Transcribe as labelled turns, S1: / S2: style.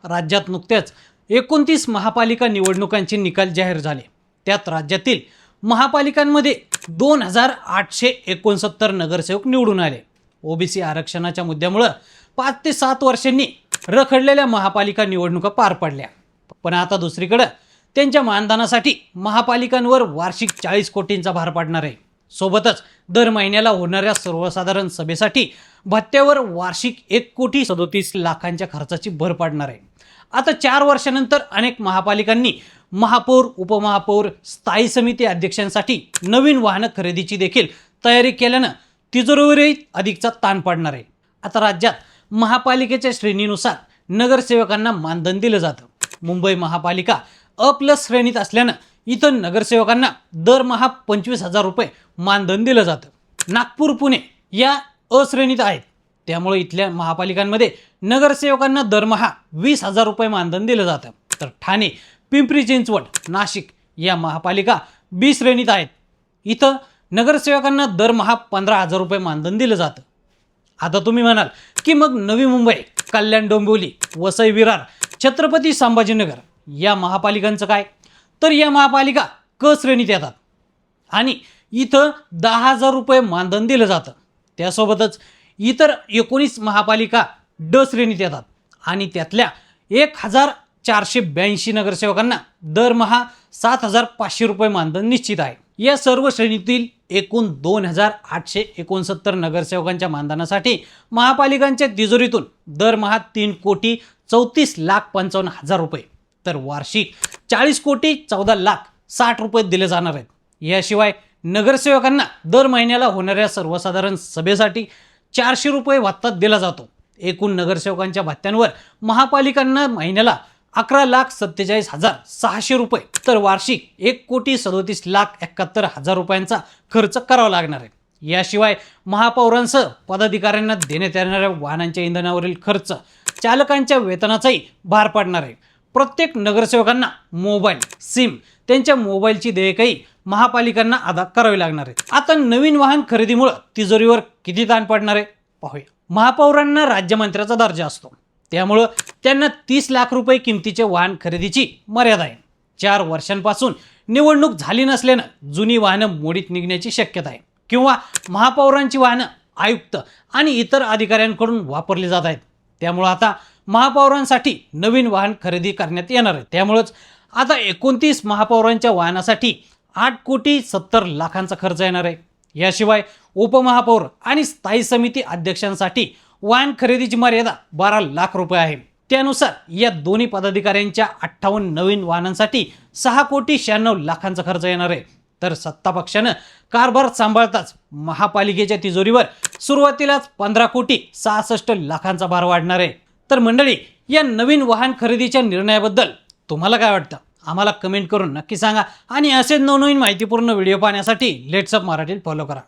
S1: राज्यात नुकत्याच 29 महापालिका निवडणुकांचे निकाल जाहीर झाले। त्यात राज्यातील महापालिकांमध्ये 2869 नगरसेवक निवडून आले। ओबीसी आरक्षणाच्या मुद्द्यामुळे 5 ते 7 वर्षांनी रखडलेल्या महापालिका निवडणुका पार पडल्या। पण आता दुसरीकडे त्यांच्या मानधनासाठी महापालिकांवर वार्षिक 40 कोटींचा भार पडणार आहे। सोबतच दर महिन्याला होणाऱ्या सर्वसाधारण सभेसाठी भत्त्यावर वार्षिक 1,37,00,000 खर्चाची भर पडणार आहे। आता 4 वर्षानंतर अनेक महापालिकांनी महापौर, उपमहापौर, स्थायी समिती अध्यक्षांसाठी नवीन वाहन खरेदीची देखील तयारी केल्यानं तिजोरीवरही अधिकचा ताण पडणार आहे। आता राज्यात महापालिकेच्या श्रेणीनुसार नगरसेवकांना मानधन दिलं जातं। मुंबई महापालिका अ+ श्रेणीत असल्यानं इथं नगरसेवकांना दरमहा 25,000 रुपये मानधन दिलं जातं। नागपूर, पुणे या अ श्रेणीत आहेत, त्यामुळे इथल्या महापालिकांमध्ये नगरसेवकांना दरमहा 20,000 रुपये मानधन दिलं जातं। तर ठाणे, पिंपरी चिंचवड, नाशिक या महापालिका बी श्रेणीत आहेत, इथं नगरसेवकांना दरमहा 15,000 रुपये मानधन दिलं जातं। आता तुम्ही म्हणाल की मग नवी मुंबई, कल्याण, डोंबिवली, वसई, विरार, छत्रपती संभाजीनगर या महापालिकांचं काय? तर या महापालिका क श्रेणीत येतात आणि इथं 10,000 रुपये मानधन दिलं जातं। त्यासोबतच इतर 19 महापालिका ड श्रेणीत येतात आणि त्यातल्या 1,482 नगरसेवकांना दरमहा 7,500 रुपये मानधन निश्चित आहे। या सर्व श्रेणीतील एकूण 2,869 नगरसेवकांच्या मानधनासाठी महापालिकांच्या तिजोरीतून दरमहा 3,34,55,000 रुपये तर वार्षिक 40,14,60,00,000 रुपये दिले जाणार आहेत। याशिवाय नगरसेवकांना दर महिन्याला होणाऱ्या सर्वसाधारण सभेसाठी 400 रुपये भत्ता दिला जातो। एकूण नगरसेवकांच्या भत्त्यांवर महापालिकांना महिन्याला 11,47,600 रुपये तर वार्षिक 1,37,71,000 रुपयांचा खर्च करावा लागणार आहे। याशिवाय महापौरांसह पदाधिकाऱ्यांना देण्यात येणाऱ्या वाहनांच्या इंधनावरील खर्च, चालकांच्या वेतनाचाही भार पडणार आहे। प्रत्येक नगरसेवकांना मोबाईल, सिम, त्यांच्या मोबाईलची देयकही महापालिकांना अदा करावी लागणार आहे। आता नवीन वाहन खरेदीमुळे तिजोरीवर किती ताण पडणार आहे पाहूया। महापौरांना राज्यमंत्र्याचा दर्जा असतो, त्यामुळं त्यांना 30 लाख रुपये किमतीचे वाहन खरेदीची मर्यादा आहे। 4 वर्षांपासून निवडणूक झाली नसल्यानं जुनी वाहनं मोडीत निघण्याची शक्यता आहे किंवा महापौरांची वाहनं आयुक्त आणि इतर अधिकाऱ्यांकडून वापरली जात आहेत। त्यामुळे आता महापौरांसाठी नवीन वाहन खरेदी करण्यात येणार आहे। त्यामुळेच आता 29 महापौरांच्या वाहनासाठी 8,70,00,000 खर्च येणार आहे। याशिवाय उपमहापौर आणि स्थायी समिती अध्यक्षांसाठी वाहन खरेदीची मर्यादा 12 लाख रुपये आहे। त्यानुसार या दोन्ही पदाधिकाऱ्यांच्या 58 नवीन वाहनांसाठी 6,96,00,000 खर्च येणार आहे। तर सत्ता पक्षानं कारभार सांभाळताच महापालिकेच्या तिजोरीवर सुरुवातीलाच 15,66,00,000 भार वाढणार आहे। तर मंडळी, या नवीन वाहन खरेदीच्या निर्णयाबद्दल तुम्हाला काय वाटतं? आम्हाला कमेंट करून नक्की सांगा आणि असेच नवनवीन माहितीपूर्ण व्हिडिओ पाहण्यासाठी लेट्स अप मराठीला फॉलो करा।